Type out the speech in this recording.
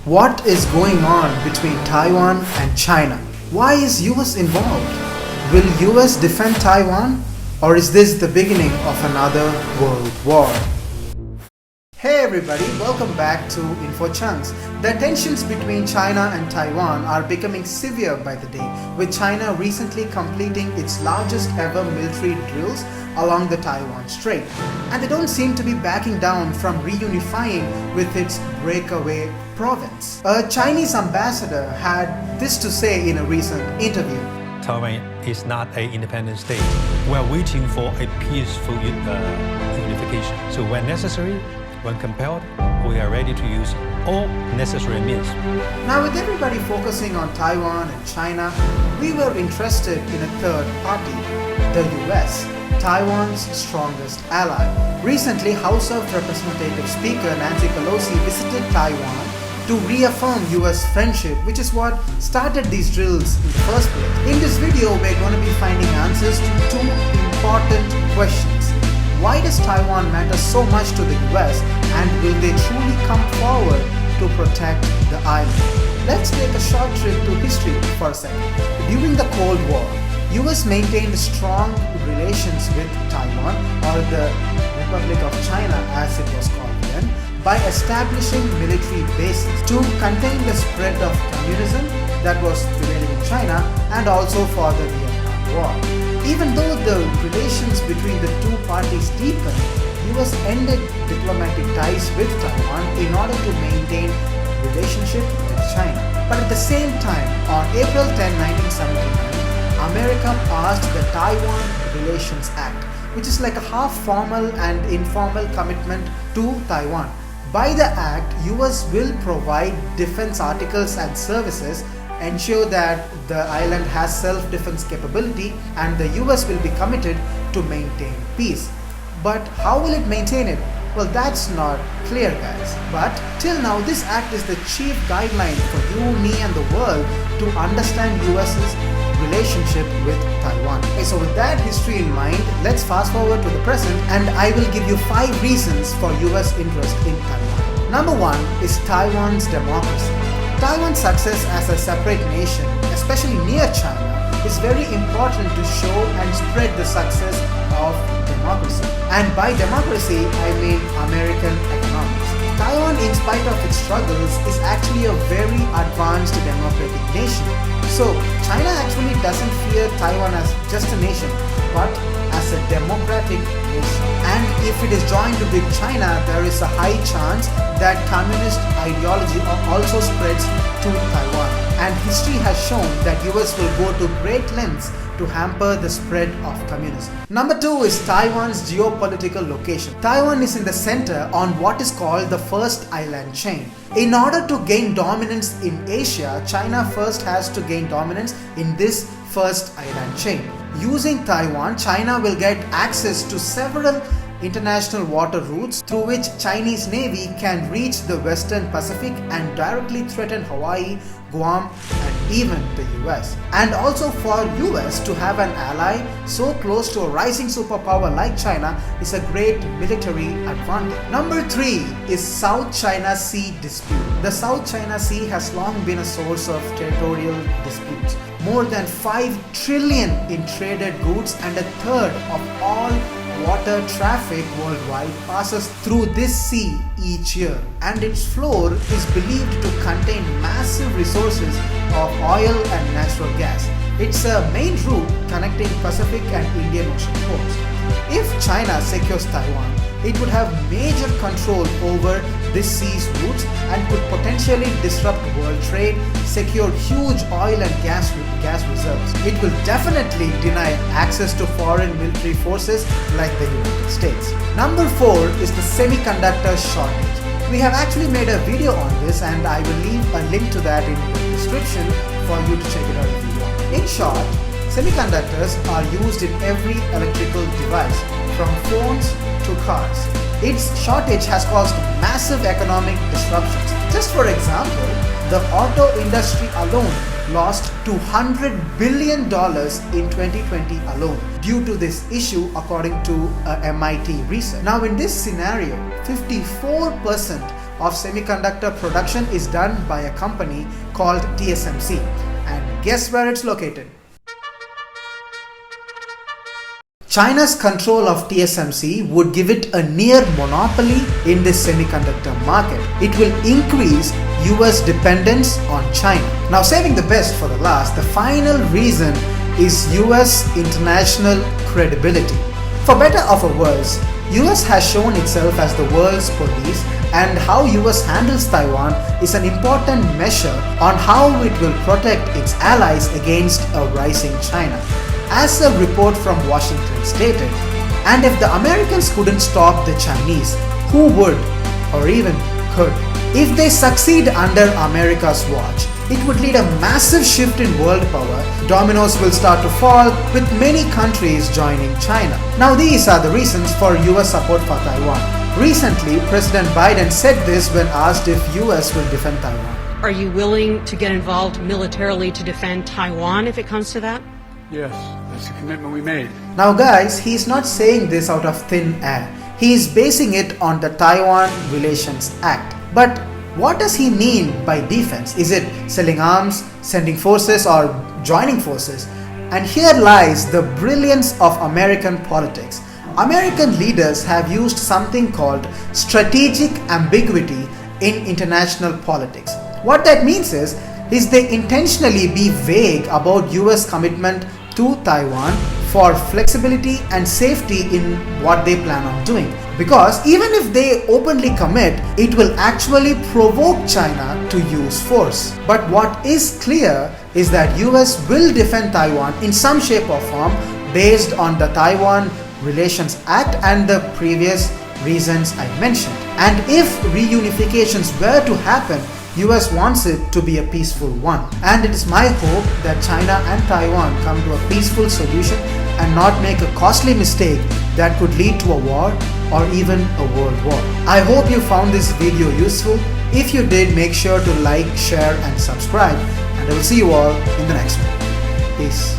What is going on between Taiwan and China? Why is US involved? Will US defend Taiwan? Or is this the beginning of another world war? Hey everybody, welcome back to Info Chunks. The tensions between China and Taiwan are becoming severe by the day, with China recently completing its largest ever military drills along the Taiwan Strait. And they don't seem to be backing down from reunifying with its breakaway province. A Chinese ambassador had this to say in a recent interview. Taiwan is not an independent state. We are waiting for a peaceful unification. So when necessary, when compelled, we are ready to use all necessary means. Now, with everybody focusing on Taiwan and China, we were interested in a third party, the US, Taiwan's strongest ally. Recently, House of Representatives Speaker Nancy Pelosi visited Taiwan to reaffirm US friendship, which is what started these drills in the first place. In this video, we're going to be finding answers to two important questions. Why does Taiwan matter so much to the US, and will they truly come forward to protect the island? Let's take a short trip to history for a second. During the Cold War, US maintained strong relations with Taiwan, or the Republic of China as it was called then, by establishing military bases to contain the spread of communism that was prevailing in China, and also for the Vietnam War. Even though the relations between the two parties deepened, US ended diplomatic ties with Taiwan in order to maintain relationship with China. But at the same time, on April 10, 1979, America passed the Taiwan Relations Act, which is like a half formal and informal commitment to Taiwan. By the act, US will provide defense articles and services, ensure that the island has self-defense capability, and the US will be committed to maintain peace. But how will it maintain it? Well, that's not clear, guys. But till now, this act is the chief guideline for you, me, and the world to understand US's relationship with Taiwan. Okay, so with that history in mind, let's fast forward to the present, and I will give you 5 reasons for US interest in Taiwan. Number 1 is Taiwan's democracy. Taiwan's success as a separate nation, especially near China, is very important to show and spread the success of democracy. And by democracy, I mean American economics. Taiwan, in spite of its struggles, is actually a very advanced democratic nation. So, China actually doesn't fear Taiwan as just a nation, but as a democratic nation. And if it is joined with China, there is a high chance that communist ideology also spreads to Taiwan. And history has shown that US will go to great lengths to hamper the spread of communism. Number 2 is Taiwan's geopolitical location. Taiwan is in the center on what is called the first island chain. In order to gain dominance in Asia, China first has to gain dominance in this first island chain. Using Taiwan, China will get access to several international water routes through which Chinese Navy can reach the Western Pacific and directly threaten Hawaii, Guam, and even the US. And also for US to have an ally so close to a rising superpower like China is a great military advantage. Number 3 is South China Sea dispute. The South China Sea has long been a source of territorial disputes. More than 5 trillion in traded goods and a third of all water traffic worldwide passes through this sea each year, and its floor is believed to contain massive resources of oil and natural gas. It's a main route connecting Pacific and Indian Ocean ports. If China secures Taiwan, it would have major control over this sea's routes and could potentially disrupt world trade, secure huge oil and gas reserves. It will definitely deny access to foreign military forces like the United States. Number 4 is the semiconductor shortage. We have actually made a video on this, and I will leave a link to that in the description for you to check it out if you want. In short, semiconductors are used in every electrical device, from phones to cars. Its shortage has caused massive economic disruptions. Just for example, the auto industry alone lost $200 billion in 2020 alone due to this issue, according to MIT research. Now in this scenario, 54% of semiconductor production is done by a company called TSMC. And guess where it's located? China's control of TSMC would give it a near monopoly in the semiconductor market. It will increase US dependence on China. Now, saving the best for the last, the final reason is US international credibility. For better or for worse, US has shown itself as the world's police, and how US handles Taiwan is an important measure on how it will protect its allies against a rising China. As a report from Washington stated, and if the Americans couldn't stop the Chinese, who would, or even could? If they succeed under America's watch, it would lead a massive shift in world power. Dominoes will start to fall, with many countries joining China. Now, these are the reasons for US support for Taiwan. Recently, President Biden said this when asked if US will defend Taiwan. Are you willing to get involved militarily to defend Taiwan if it comes to that? Yes, that's a commitment we made. Now guys, he's not saying this out of thin air. He is basing it on the Taiwan Relations Act. But what does he mean by defense? Is it selling arms, sending forces, or joining forces? And here lies the brilliance of American politics. American leaders have used something called strategic ambiguity in international politics. What that means is they intentionally be vague about US commitment to Taiwan for flexibility and safety in what they plan on doing. Because even if they openly commit, it will actually provoke China to use force. But what is clear is that US will defend Taiwan in some shape or form based on the Taiwan Relations Act and the previous reasons I mentioned. And if reunifications were to happen, US wants it to be a peaceful one. And it is my hope that China and Taiwan come to a peaceful solution and not make a costly mistake that could lead to a war or even a world war. I hope you found this video useful. If you did, make sure to like, share and subscribe. And I will see you all in the next one. Peace.